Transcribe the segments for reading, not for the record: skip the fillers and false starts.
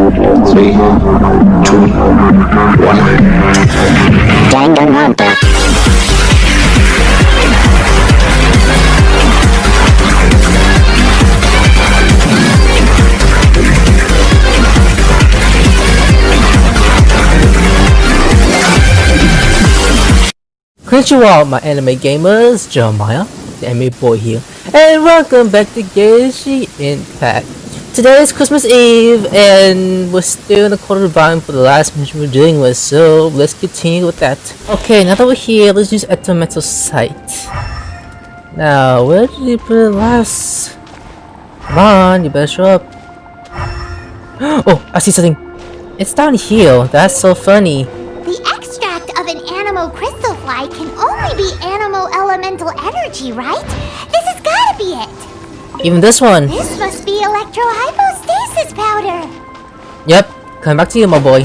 3, 2, 1. Danganronpa. Konnichiwa, my anime gamers, Jeremiah, the anime boy here, and welcome back to Genshin Impact. Today is Christmas Eve, and we're still in the quarter bind for the last mission we're dealing with, so let's continue with that. Okay, now that we're here, let's use Elemental Sight. Now, where did you put it last? Come on, you better show up. Oh, I see something. It's down here. That's so funny. The extract of an animal crystal fly can only be animal elemental energy, right? This has gotta be it! Even this one. This must be electrohypostasis powder! Yep, coming back to you, my boy.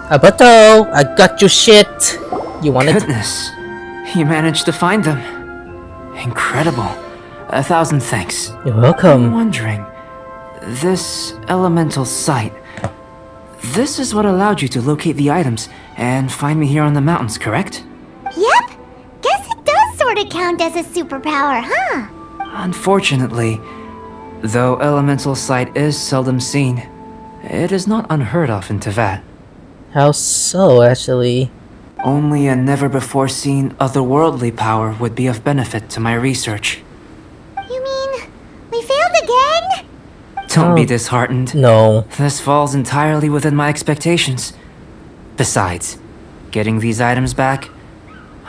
Abato, I got you shit. You want it? Goodness, you managed to find them. Incredible. 1,000 thanks. You're I'm welcome. wondering, this elemental sight, this is what allowed you to locate the items and find me here on the mountains, correct? Yep! Guess it does sorta count as a superpower, huh? Unfortunately, though elemental sight is seldom seen, it is not unheard of in Teyvat. How so, actually? Only a never-before-seen otherworldly power would be of benefit to my research. You mean, we failed again? Don't be Oh, disheartened. No. This falls entirely within my expectations. Besides, getting these items back,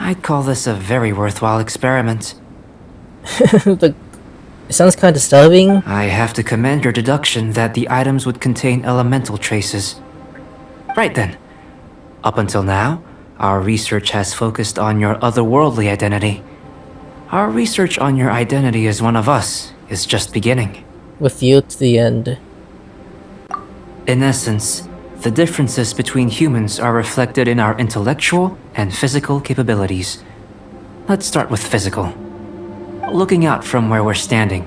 I'd call this a very worthwhile experiment. It sounds kind of disturbing. I have to commend your deduction that the items would contain elemental traces. Right then. Up until now, our research has focused on your otherworldly identity. Our research on your identity as one of us is just beginning. With you to the end. In essence, the differences between humans are reflected in our intellectual and physical capabilities. Let's start with physical. Looking out from where we're standing,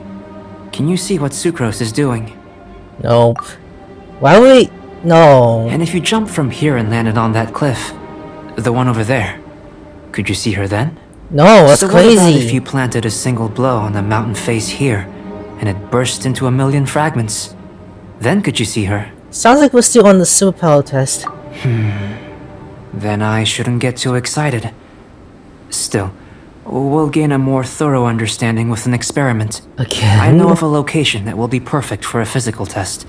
can you see what Sucrose is doing? Nope. Why would we? No. And if you jump from here and landed on that cliff, the one over there, could you see her then? No, that's So what about crazy. if you planted a single blow on the mountain face here, and it burst into a million fragments? Then could you see her? Sounds like we're still on the superpower test. Then I shouldn't get too excited. Still, we'll gain a more thorough understanding with an experiment. Again? I know of a location that will be perfect for a physical test.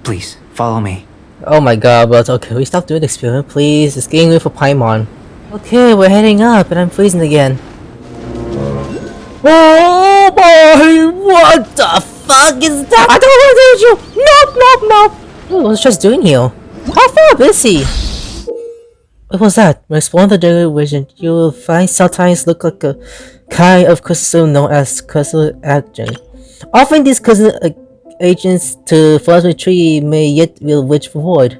Please, follow me. Oh my god, but okay, we stop doing the experiment, please. It's getting late for Paimon. Okay, we're heading up, and I'm freezing again. Oh boy, what the fuck is that? I don't want to do you! Nope. What was just doing here? How far up is he? What was that? When exploring the derivation, you will find sometimes look like a kind of crystal known as crystal agent. Offering these crystal agents to forestry tree may yet will rich reward.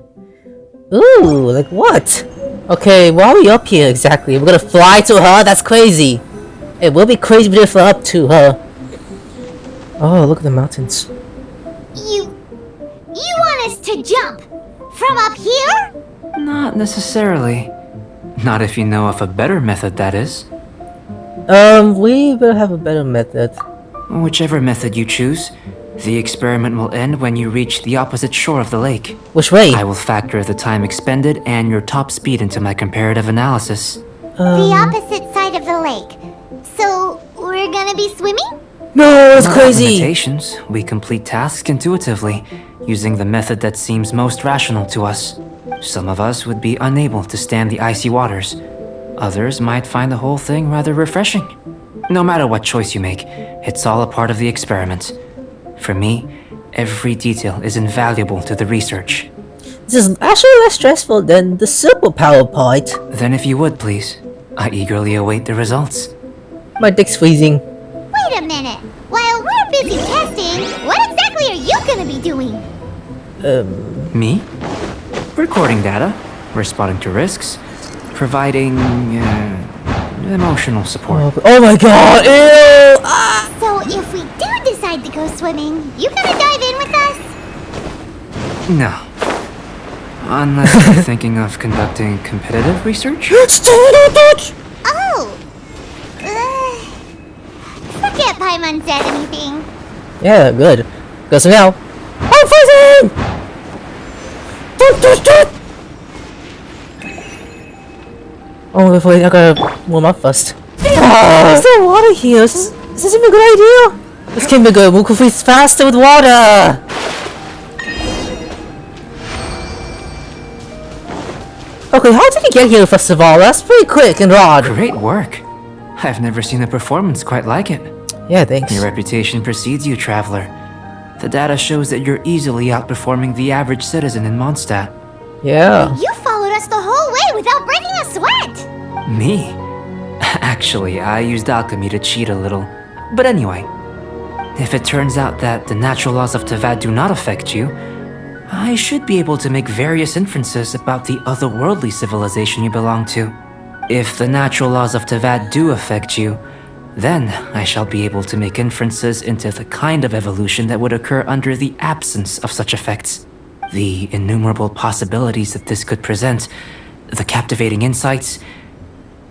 Ooh, like what? Okay, why are we up here exactly? We're gonna fly to her? That's crazy. It will be crazy if we fly up to her. Oh, look at the mountains. You want us to jump? From up here? Not necessarily. Not if you know of a better method, that is. We better have a better method. Whichever method you choose, the experiment will end when you reach the opposite shore of the lake. Which way? I will factor the time expended and your top speed into my comparative analysis. The opposite side of the lake. So, we're gonna be swimming? No, it's Not crazy. limitations. We complete tasks intuitively, using the method that seems most rational to us. Some of us would be unable to stand the icy waters. Others might find the whole thing rather refreshing. No matter what choice you make, it's all a part of the experiment. For me, every detail is invaluable to the research. This is actually less stressful than the superpower part. Then if you would, please, I eagerly await the results. My dick's freezing. Wait a minute. While we're busy testing, what exactly are you gonna be doing? Me? Recording data, responding to risks, providing emotional support. Oh my god! Ew! Ah! So if we do decide to go swimming, you gonna dive in with us? No. Unless you're thinking of conducting competitive research? Oh! Forget Paimon said anything. Yeah, good. Because now, I'm freezing! Oh, wait, I gotta warm up first. Is there water here? Is this even a good idea? This can be good. We can freeze faster with water! Okay, how did you get here first of all? That's pretty quick and odd. Great work. I've never seen a performance quite like it. Yeah, thanks. Your reputation precedes you, traveler. The data shows that you're easily outperforming the average citizen in Mondstadt. Yeah. You followed us the whole way without breaking a sweat! Me? Actually, I used alchemy to cheat a little. But anyway, if it turns out that the natural laws of Tavad do not affect you, I should be able to make various inferences about the otherworldly civilization you belong to. If the natural laws of Tavad do affect you, then I shall be able to make inferences into the kind of evolution that would occur under the absence of such effects. The innumerable possibilities that this could present, the captivating insights,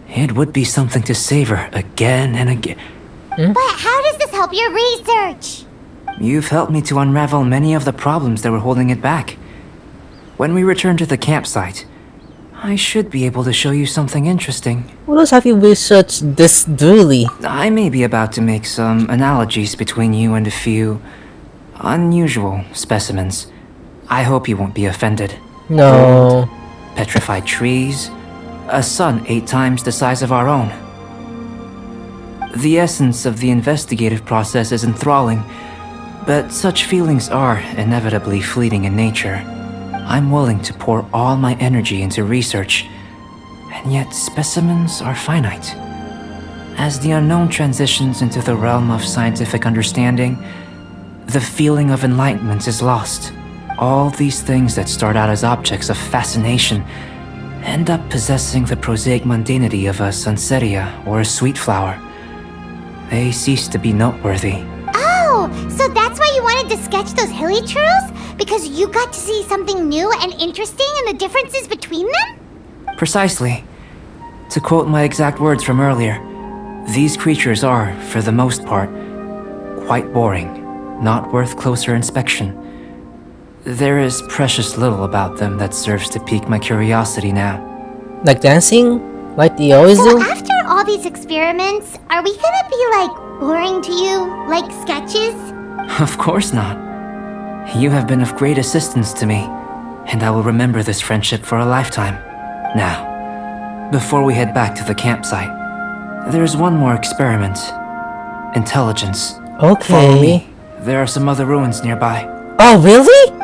it would be something to savor again and again. But how does this help your research? You've helped me to unravel many of the problems that were holding it back. When we return to the campsite, I should be able to show you something interesting. What else have you researched this thoroughly? I may be about to make some analogies between you and a few unusual specimens. I hope you won't be offended. No. Petrified trees, a sun 8 times the size of our own. The essence of the investigative process is enthralling, but such feelings are inevitably fleeting in nature. I'm willing to pour all my energy into research, and yet specimens are finite. As the unknown transitions into the realm of scientific understanding, the feeling of enlightenment is lost. All these things that start out as objects of fascination end up possessing the prosaic mundanity of a sunsettia or a sweet flower. They cease to be noteworthy. Oh, so that's why you wanted to sketch those hilly churros? Because you got to see something new and interesting in the differences between them? Precisely. To quote my exact words from earlier, these creatures are, for the most part, quite boring, not worth closer inspection. There is precious little about them that serves to pique my curiosity now. Like dancing? Like they always So do? after all these experiments, are we gonna be like boring to you? Like sketches? Of course not. You have been of great assistance to me, and I will remember this friendship for a lifetime. Now, before we head back to the campsite, there's one more experiment. Intelligence. Okay. Follow me. There are some other ruins nearby. Oh, really?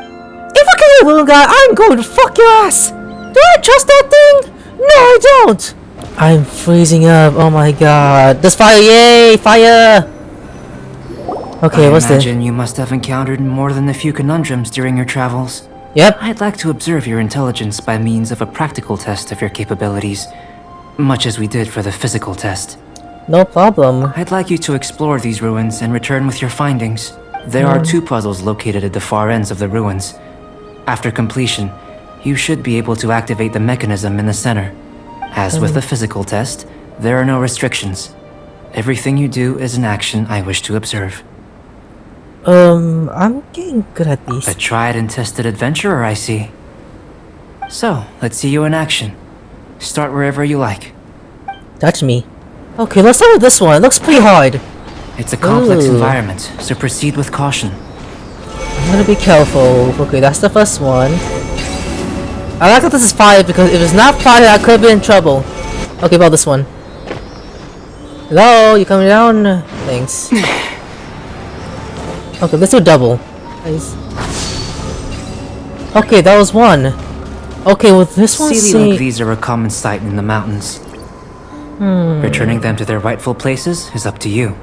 If I can little guy, I'm going to fuck your ass! Do I trust that thing? No, I don't! I'm freezing up, oh my god. There's fire, yay! Fire! Okay, what's I this? imagine you must have encountered more than a few conundrums during your travels. Yep. I'd like to observe your intelligence by means of a practical test of your capabilities, much as we did for the physical test. No problem. I'd like you to explore these ruins and return with your findings. There are 2 puzzles located at the far ends of the ruins. After completion, you should be able to activate the mechanism in the center. As with the physical test, there are no restrictions. Everything you do is an action I wish to observe. I'm getting good at these. A tried and tested adventurer, I see. So, let's see you in action. Start wherever you like. Touch me. Okay, let's start with this one. It looks pretty hard. It's a complex Ooh. environment, so proceed with caution. I'm gonna be careful. Okay, that's the first one. I like that this is fire because if it's not fire, I could be in trouble. Okay, about this one. Hello, you coming down? Thanks. Okay, let's do a double. Nice. Okay, that was one. Okay, well this one Sealy like these are a common sight in the mountains. Returning them to their rightful places is up to you.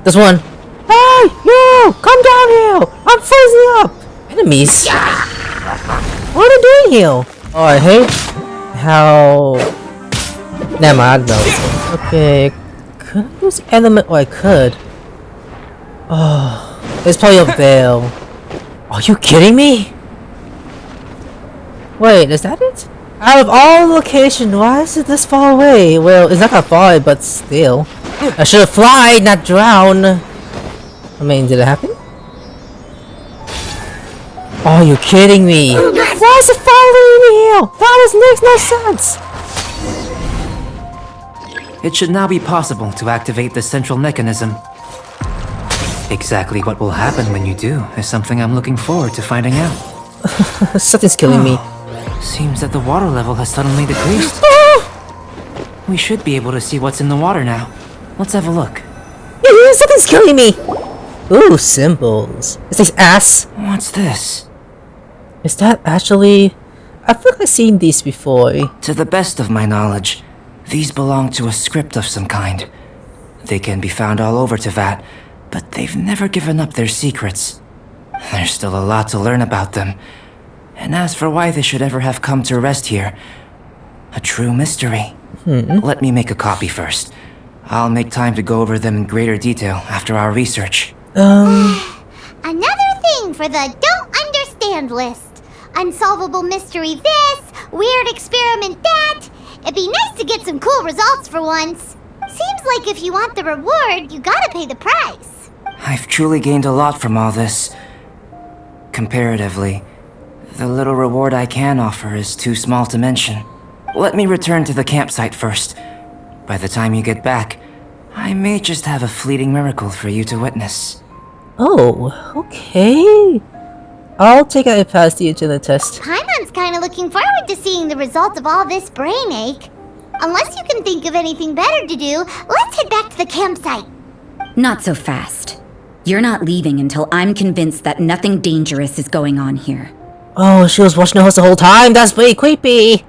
This one. Hey, you! Come down here! I'm freezing up! Enemies? What are they doing here? Oh, I hate how... Never mind, no. Okay, could I use element? Oh, I could. Oh, it's probably up there. Are you kidding me? Wait, is that it? Out of all locations, why is it this far away? Well, it's not that far, but still. I should have fly, not drown. I mean, did it happen? Are you kidding me? Why is it following me here? That makes no sense. It should now be possible to activate the central mechanism. Exactly what will happen when you do is something I'm looking forward to finding out. Something's killing me. Seems that the water level has suddenly decreased. We should be able to see what's in the water now. Let's have a look. Yeah, something's killing me. Ooh, symbols. Is this ass? What's this? Is that actually... I feel like I've seen these before. To the best of my knowledge, these belong to a script of some kind. They can be found all over Teyvat, but they've never given up their secrets. There's still a lot to learn about them. And as for why they should ever have come to rest here, a true mystery. Let me make a copy first. I'll make time to go over them in greater detail after our research. Another thing for the don't understand list. Unsolvable mystery this, weird experiment that. It'd be nice to get some cool results for once. Seems like if you want the reward, you gotta pay the price. I've truly gained a lot from all this. Comparatively, the little reward I can offer is too small to mention. Let me return to the campsite first. By the time you get back, I may just have a fleeting miracle for you to witness. Oh, okay. I'll take out a past the agenda test. Paimon's kinda looking forward to seeing the results of all this brain ache. Unless you can think of anything better to do, let's head back to the campsite. Not so fast. You're not leaving until I'm convinced that nothing dangerous is going on here. Oh, she was watching us the whole time. That's way creepy.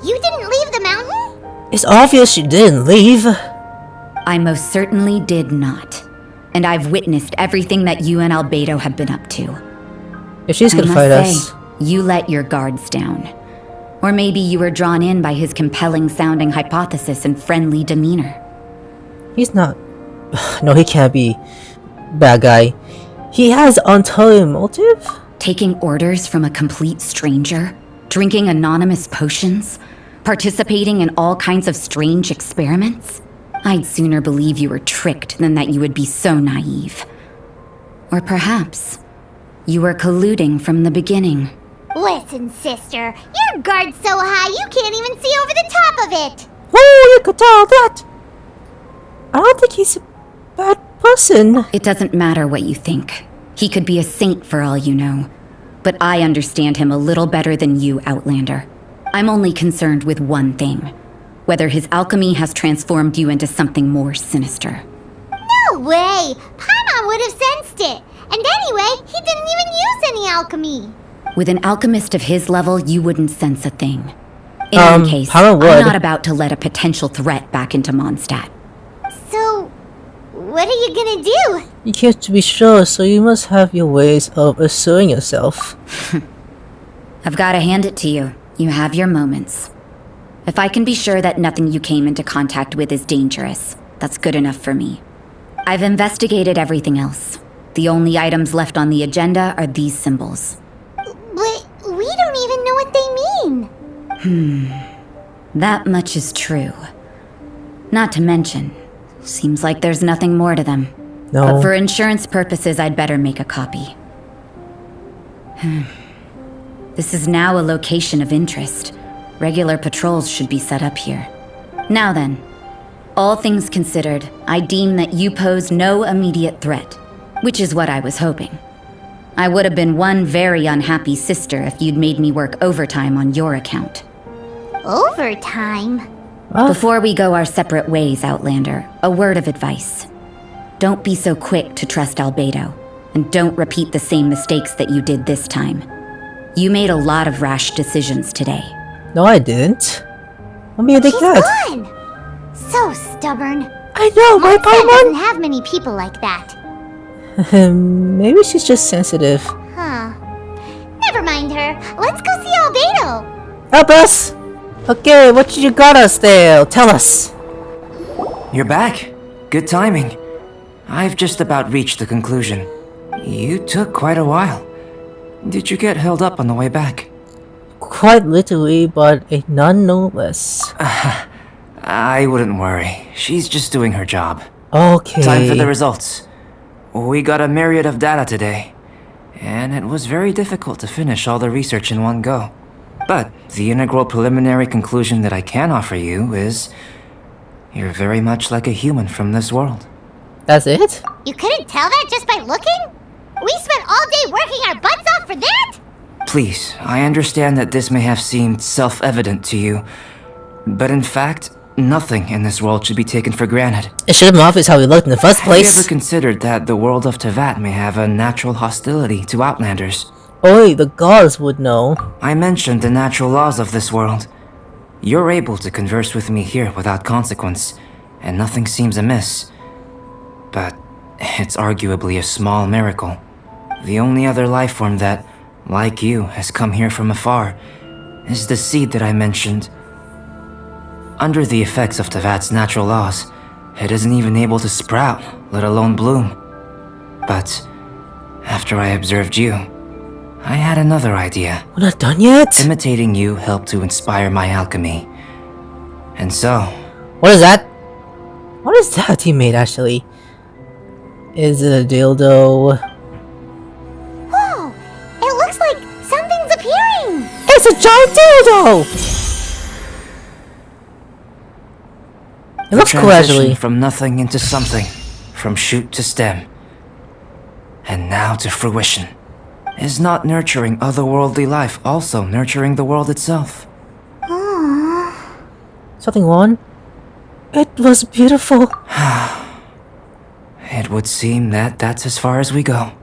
You didn't leave the mountain? It's obvious she didn't leave. I most certainly did not. And I've witnessed everything that you and Albedo have been up to. If she's gonna I fight must us. say, you let your guards down. Or maybe you were drawn in by his compelling-sounding hypothesis and friendly demeanor. He's not... No, he can't be bad guy. He has ulterior motive? Taking orders from a complete stranger? Drinking anonymous potions? Participating in all kinds of strange experiments? I'd sooner believe you were tricked than that you would be so naive. Or perhaps you were colluding from the beginning. Listen, sister, your guard's so high you can't even see over the top of it. Oh, you could tell that. I don't think he's a bad person. It doesn't matter what you think. He could be a saint for all you know. But I understand him a little better than you, Outlander. I'm only concerned with one thing. Whether his alchemy has transformed you into something more sinister. No way! Paimon would have sensed it. And anyway, he didn't even use any alchemy. With an alchemist of his level, you wouldn't sense a thing. In any case, Paimon would. I'm not about to let a potential threat back into Mondstadt. So, what are you gonna do? You can't be sure, so you must have your ways of assuring yourself. I've got to hand it to you. You have your moments. If I can be sure that nothing you came into contact with is dangerous, that's good enough for me. I've investigated everything else. The only items left on the agenda are these symbols. But we don't even know what they mean. That much is true. Not to mention, seems like there's nothing more to them. No. But for insurance purposes, I'd better make a copy. This is now a location of interest. Regular patrols should be set up here. Now then, all things considered, I deem that you pose no immediate threat, which is what I was hoping. I would have been one very unhappy sister if you'd made me work overtime on your account. Overtime? Before we go our separate ways, Outlander, a word of advice. Don't be so quick to trust Albedo, and don't repeat the same mistakes that you did this time. You made a lot of rash decisions today. No, I didn't. Let me take She's that. gone. So stubborn. I know, my Mondstadt doesn't Paimon. have many people like that. Maybe she's just sensitive. Huh. Never mind her. Let's go see Albedo. Help us! Okay, what you got us there? Tell us. You're back. Good timing. I've just about reached the conclusion. You took quite a while. Did you get held up on the way back? Quite literally, but a nun no less. I wouldn't worry. She's just doing her job. Okay. Time for the results. We got a myriad of data today, and it was very difficult to finish all the research in one go. But the integral preliminary conclusion that I can offer you is you're very much like a human from this world. That's it? You couldn't tell that just by looking? We spent all day working our butts off for that? Please, I understand that this may have seemed self-evident to you, but in fact, nothing in this world should be taken for granted. It should have been obvious how we looked in the first Have you place. ever considered that the world of Tevat may have a natural hostility to Outlanders? Only the gods would know. I mentioned the natural laws of this world. You're able to converse with me here without consequence, and nothing seems amiss. But it's arguably a small miracle. The only other life form that, like you, has come here from afar is the seed that I mentioned. Under the effects of Tevat's natural laws, it isn't even able to sprout, let alone bloom. But after I observed you, I had another idea. We're not done yet? Imitating you helped to inspire my alchemy. And so... What is that? What is that teammate actually? Is it a dildo? Whoa! It looks like something's appearing! It's a giant dildo! It looks cool actually. From nothing into something, from shoot to stem, and now to fruition. Is not nurturing otherworldly life also nurturing the world itself? Something won? It was beautiful. It would seem that that's as far as we go.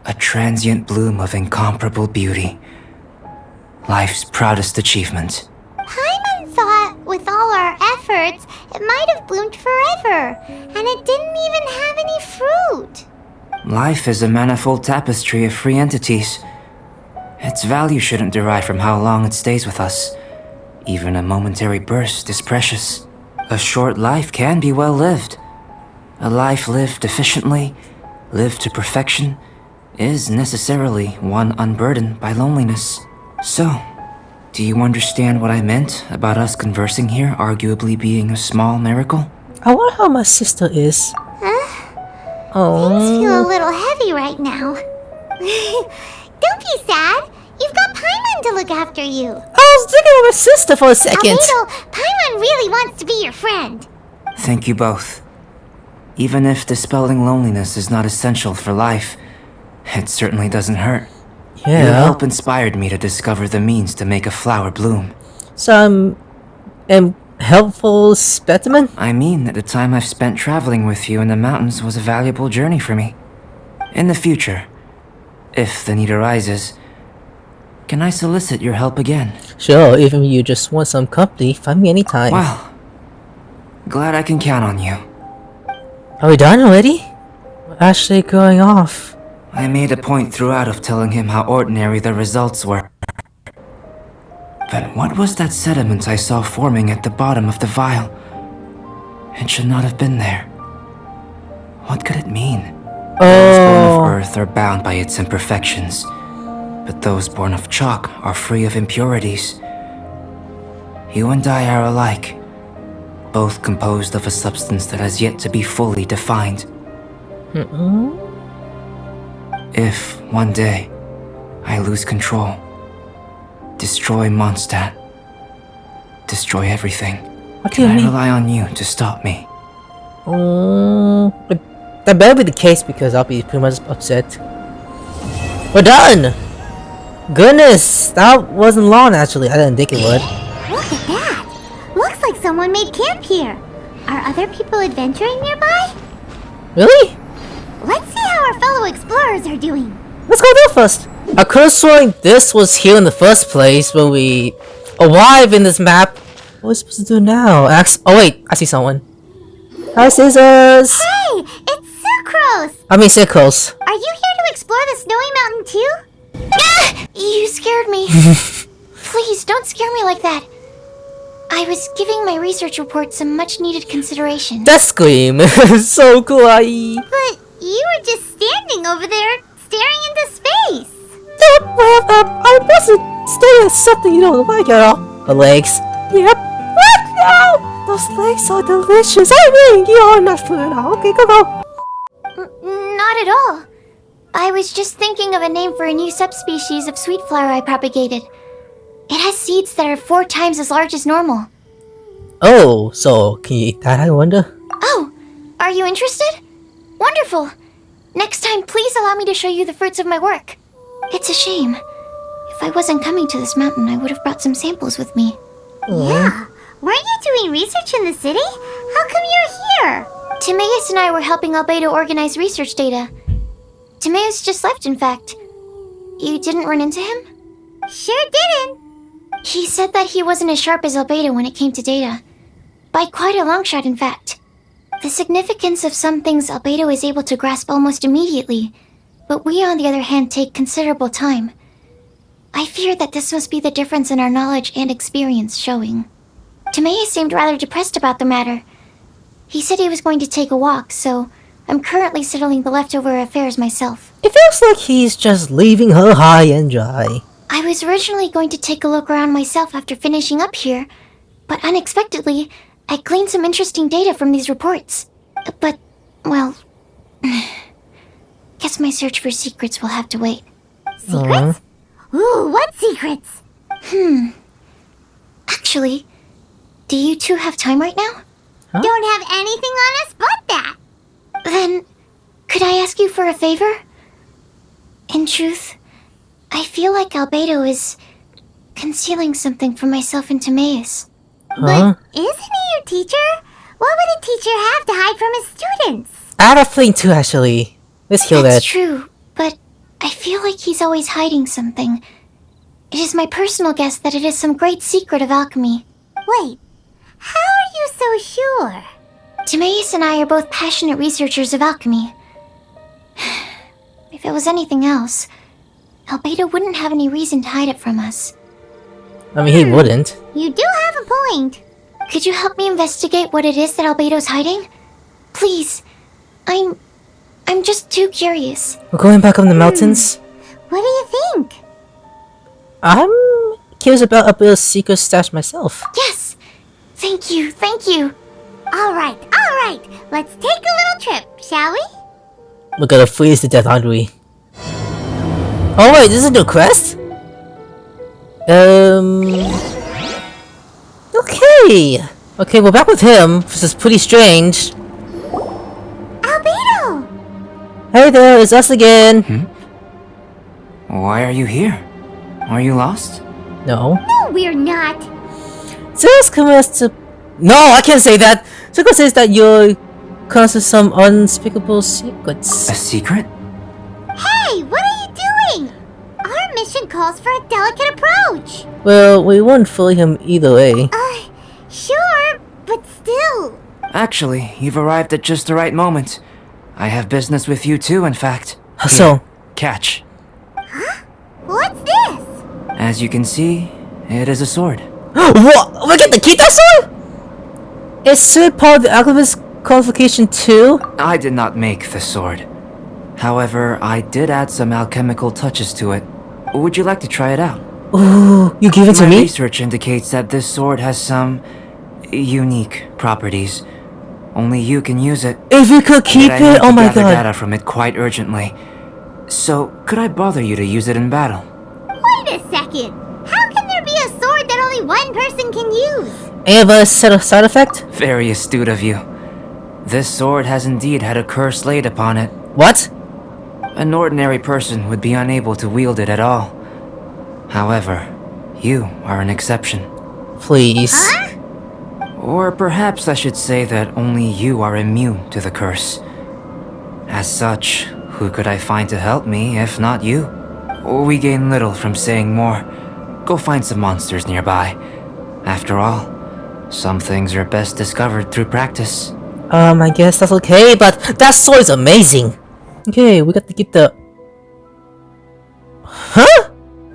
A transient bloom of incomparable beauty. Life's proudest achievement. Paimon thought, with all our efforts, it might have bloomed forever, and it didn't even have any fruit. Life is a manifold tapestry of free entities. Its value shouldn't derive from how long it stays with us. Even a momentary burst is precious. A short life can be well lived. A life lived efficiently, lived to perfection, is necessarily one unburdened by loneliness. So, do you understand what I meant about us conversing here arguably being a small miracle? I wonder how my sister is. Huh? Oh. Things feel a little heavy right now. Don't be sad. You've got Paimon to look after you. I was thinking of my sister for a second. Albedo, Paimon really wants to be your friend. Thank you both. Even if dispelling loneliness is not essential for life, it certainly doesn't hurt. Yeah. Your help inspired me to discover the means to make a flower bloom. Some helpful specimen? I mean that the time I've spent traveling with you in the mountains was a valuable journey for me. In the future, if the need arises, can I solicit your help again? Sure, even if you just want some company, find me anytime. Well, glad I can count on you. Are we done already? We're actually going off. I made a point throughout of telling him how ordinary the results were. But what was that sediment I saw forming at the bottom of the vial? It should not have been there. What could it mean? Those born of earth are bound by its imperfections, but those born of chalk are free of impurities. You and I are alike, both composed of a substance that has yet to be fully defined. If, one day, I lose control, destroy Mondstadt, destroy everything, What do you can I mean? rely on you to stop me? That better be the case because I'll be pretty much upset. We're done! Goodness, that wasn't long actually. I didn't think it would. Look at that. Looks like someone made camp here. Are other people adventuring nearby? Really? Let's see how our fellow explorers are doing. Let's go there first. I could have sworn this was here in the first place when we arrived in this map. What are we supposed to do now? Oh wait, I see someone. Hi, scissors. Hey, it's Sucrose. I mean, sickles. Are you here to explore the snowy mountain too? Ah, you scared me. Please, don't scare me like that. I was giving my research report some much-needed consideration. That scream is so kawaii. But you were just standing over there, staring into space. I wasn't staring at something you don't like at all. The legs. Yep. What? No! Those legs are delicious. I mean, you're not food at all. Okay, go. Not at all. I was just thinking of a name for a new subspecies of sweet flower I propagated. It has seeds that are 4 times as large as normal. Oh, so can you eat that, I wonder? Oh, are you interested? Wonderful. Next time, please allow me to show you the fruits of my work. It's a shame. If I wasn't coming to this mountain, I would have brought some samples with me. Yeah. Weren't you doing research in the city? How come you're here? Timaeus and I were helping Albedo organize research data. Timaeus just left, in fact. You didn't run into him? Sure didn't. He said that he wasn't as sharp as Albedo when it came to data. By quite a long shot, in fact. The significance of some things Albedo is able to grasp almost immediately, but we, on the other hand, take considerable time. I fear that this must be the difference in our knowledge and experience showing. Timaeus seemed rather depressed about the matter. He said he was going to take a walk, so I'm currently settling the leftover affairs myself. It feels like he's just leaving her high and dry. I was originally going to take a look around myself after finishing up here, but unexpectedly, I gleaned some interesting data from these reports. But, well, guess my search for secrets will have to wait. Secrets? Ooh, what secrets? Actually, do you two have time right now? Huh? Don't have anything on us but that. Then, could I ask you for a favor? In truth, I feel like Albedo is concealing something from myself and Timaeus. Huh? But isn't he your teacher? What would a teacher have to hide from his students? I have a feeling too, actually. Let's kill That's that. true, but I feel like he's always hiding something. It is my personal guess that it is some great secret of alchemy. Wait, how are you so sure? Timaeus and I are both passionate researchers of alchemy. If it was anything else, Albedo wouldn't have any reason to hide it from us. I mean, he wouldn't. You do have a point. Could you help me investigate what it is that Albedo's hiding? Please. I'm just too curious. We're going back up the mountains? What do you think? I'm curious about Albedo's secret stash myself. Yes! Thank you, thank you. Alright. Let's take a little trip, shall we? We're gonna freeze to death, aren't we? Oh wait, this is a new quest? Okay, we're back with him. This is pretty strange. Albedo! Hey there, it's us again. Why are you here? Are you lost? No. No, we're not. Zeus commits to... No, I can't say that! Zeus says that you're causing some unspeakable secrets. A secret? Hey, what are you doing? Our mission calls for a delicate approach. Well, we won't fool him either way. Sure, but still. Actually, you've arrived at just the right moment. I have business with you too, in fact. So... Catch. What's this? As you can see, it is a sword. What? We get to keep that sword? Is sword part of the alchemist qualification too? I did not make the sword. However, I did add some alchemical touches to it. Would you like to try it out? Ooh, you give it to My me? research indicates that this sword has some unique properties. Only you can use it. If you could keep Yet I need it, oh to my gather god. data from it quite urgently. So, could I bother you to use it in battle? Wait a second. How can there be a sword that only one person can use? Any of us set a side effect? Very astute of you. This sword has indeed had a curse laid upon it. What? An ordinary person would be unable to wield it at all. However, you are an exception. Please. Huh? Or perhaps I should say that only you are immune to the curse. As such, who could I find to help me if not you? We gain little from saying more. Go find some monsters nearby. After all, some things are best discovered through practice. I guess that's okay, but that sword is amazing! Okay, we got to get the... Huh?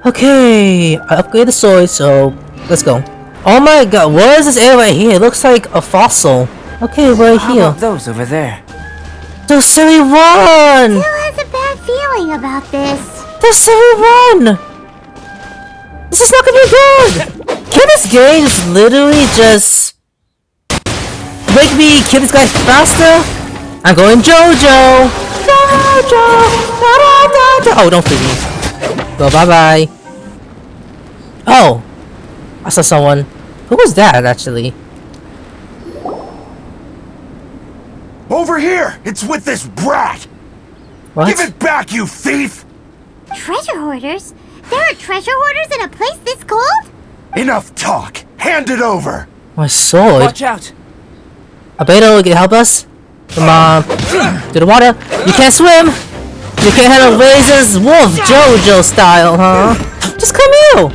Okay, I upgraded the sword, so let's go. Oh my god, what is this area right here? It looks like a fossil. Okay, right How here. about those over there? The silly one! Who has a bad feeling about this? The silly one! This is not gonna be good! Can this game just literally just make me kill this guy faster? I'm going JoJo! JoJo! Da, da, da, da. Oh, don't free me. Go bye-bye. Oh! I saw someone. Who was that, actually? Over here! It's with this brat! What? Give it back, you thief! Treasure hoarders? There are treasure hoarders in a place this cold? Enough talk! Hand it over! My sword? Watch out! Albedo, can you help us? Come on. To the water. You can't swim! You can't handle razors wolf JoJo style, huh? Just come here!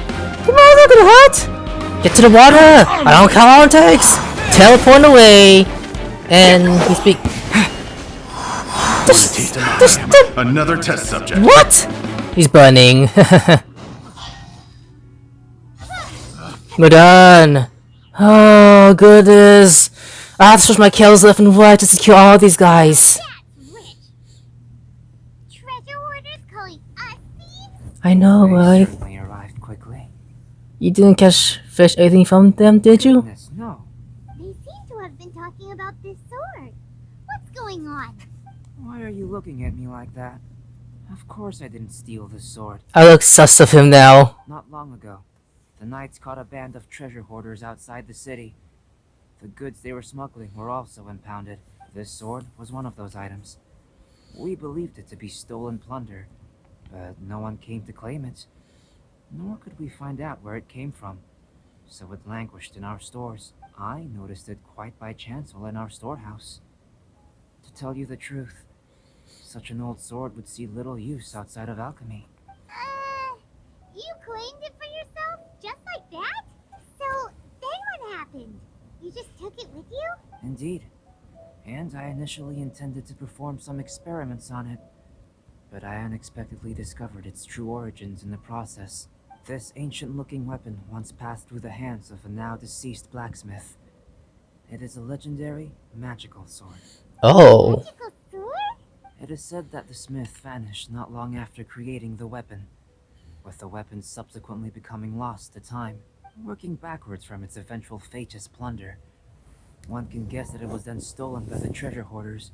Come on, it's not gonna hurt! Get to the water! I don't care how long it takes! Teleport away! And he speak. Another test subject. What? He's burning. We're done. Oh, goodness. I have to switch my kills left and right to secure all these guys. That's rich. Treasure hoarders calling us thieves? I know, They right? certainly arrived quickly. You didn't fish anything from them, did you? Goodness, no. They seem to have been talking about this sword. What's going on? Why are you looking at me like that? Of course I didn't steal this sword. I look sus of him now. Not long ago, the knights caught a band of treasure hoarders outside the city. The goods they were smuggling were also impounded. This sword was one of those items. We believed it to be stolen plunder, but no one came to claim it. Nor could we find out where it came from. So it languished in our stores. I noticed it quite by chance while in our storehouse. To tell you the truth, such an old sword would see little use outside of alchemy. You claimed it for yourself? Just like that? So, then what happened? You just took it with you? Indeed. And I initially intended to perform some experiments on it, but I unexpectedly discovered its true origins in the process. This ancient-looking weapon once passed through the hands of a now-deceased blacksmith. It is a legendary, magical sword. Oh. Magical sword? It is said that the smith vanished not long after creating the weapon, with the weapon subsequently becoming lost to time. Working backwards from its eventual fate as plunder, one can guess that it was then stolen by the treasure hoarders,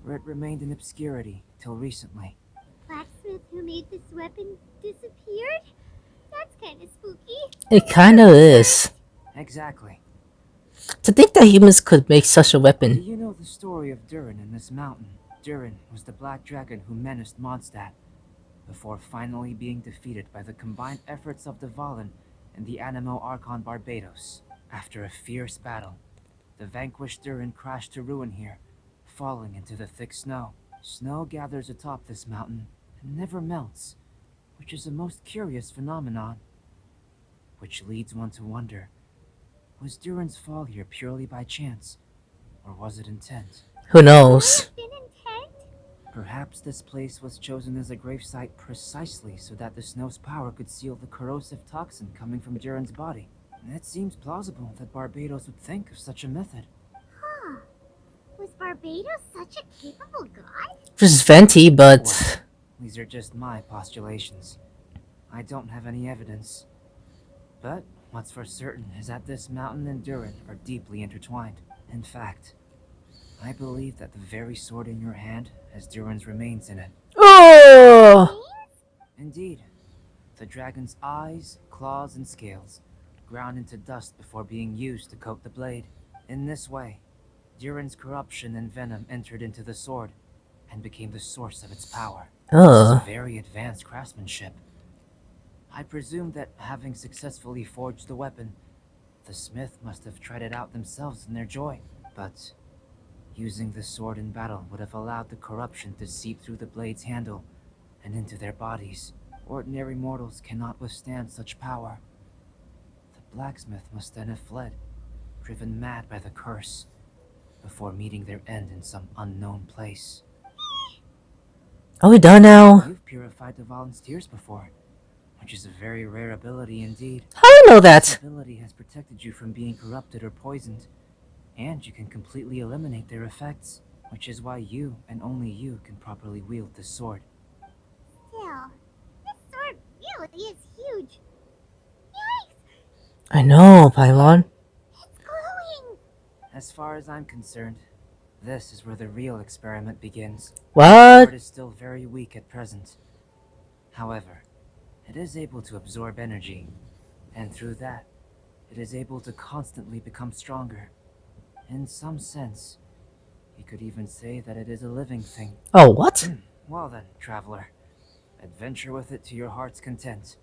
where it remained in obscurity till recently. Blacksmith who made this weapon disappeared? That's kind of spooky. It kinda is. Exactly. To think that humans could make such a Do weapon. you know the story of Durin in this mountain? Durin was the black dragon who menaced Mondstadt, before finally being defeated by the combined efforts of the Valen and the Animo Archon Barbados. After a fierce battle, the vanquished Durin crashed to ruin here, falling into the thick snow. Snow gathers atop this mountain and never melts, which is a most curious phenomenon. Which leads one to wonder, was Durin's fall here purely by chance, or was it intent? Who knows? Been intent? Perhaps this place was chosen as a gravesite precisely so that the snow's power could seal the corrosive toxin coming from Durin's body. It seems plausible that Barbados would think of such a method. Huh. Was Barbados such a capable god? Just Venti, but These are just my postulations. I don't have any evidence. But what's for certain is that this mountain and Durin are deeply intertwined. In fact, I believe that the very sword in your hand has Durin's remains in it. oh, Indeed. The dragon's eyes, claws, and scales ground into dust before being used to coat the blade. In this way, Durin's corruption and venom entered into the sword and became the source of its power. This is very advanced craftsmanship. I presume that having successfully forged the weapon, the smith must have tried it out themselves in their joy. But using the sword in battle would have allowed the corruption to seep through the blade's handle and into their bodies. Ordinary mortals cannot withstand such power. The blacksmith must then have fled, driven mad by the curse, before meeting their end in some unknown place. are we done now? You've purified the volunteers before, which is a very rare ability indeed. How do you know This that? ability has protected you from being corrupted or poisoned, and you can completely eliminate their effects, which is why you and only you can properly wield this sword. Still, this sword really is huge. I know, Paimon. It's glowing. As far as I'm concerned, this is where the real experiment begins. What? It is still very weak at present. However, it is able to absorb energy, and through that, it is able to constantly become stronger. In some sense, you could even say that it is a living thing. Oh, what? Well then, traveler, adventure with it to your heart's content.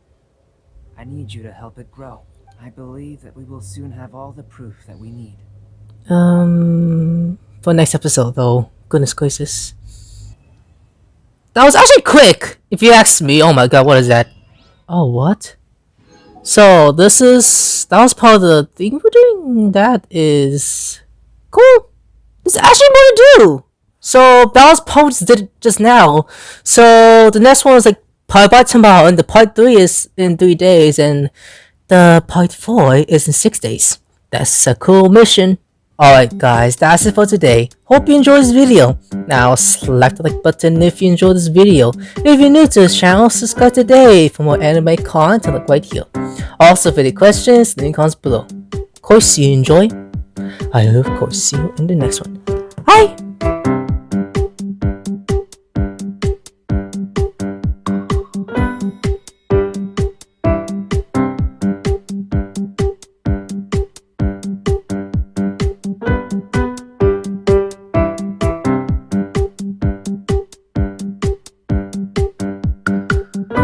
I need you to help it grow. I believe that we will soon have all the proof that we need. For next episode though. Goodness gracious. That was actually quick, if you ask me. Oh my god, what is that? Oh, what? So, that was part of the thing we're doing? That is... cool. There's actually more to do! So, that was part we just did just now. So, the next one is like part by tomorrow, and the part 3 is in 3 days, and the part 4 is in 6 days. That's a cool mission. Alright guys, that's it for today. Hope you enjoyed this video. Now slap the like button if you enjoyed this video. If you're new to this channel, subscribe today for more anime content like right here. Also, if you have any questions, leave comments below. Of course you enjoy. I will of course see you in the next one. Bye!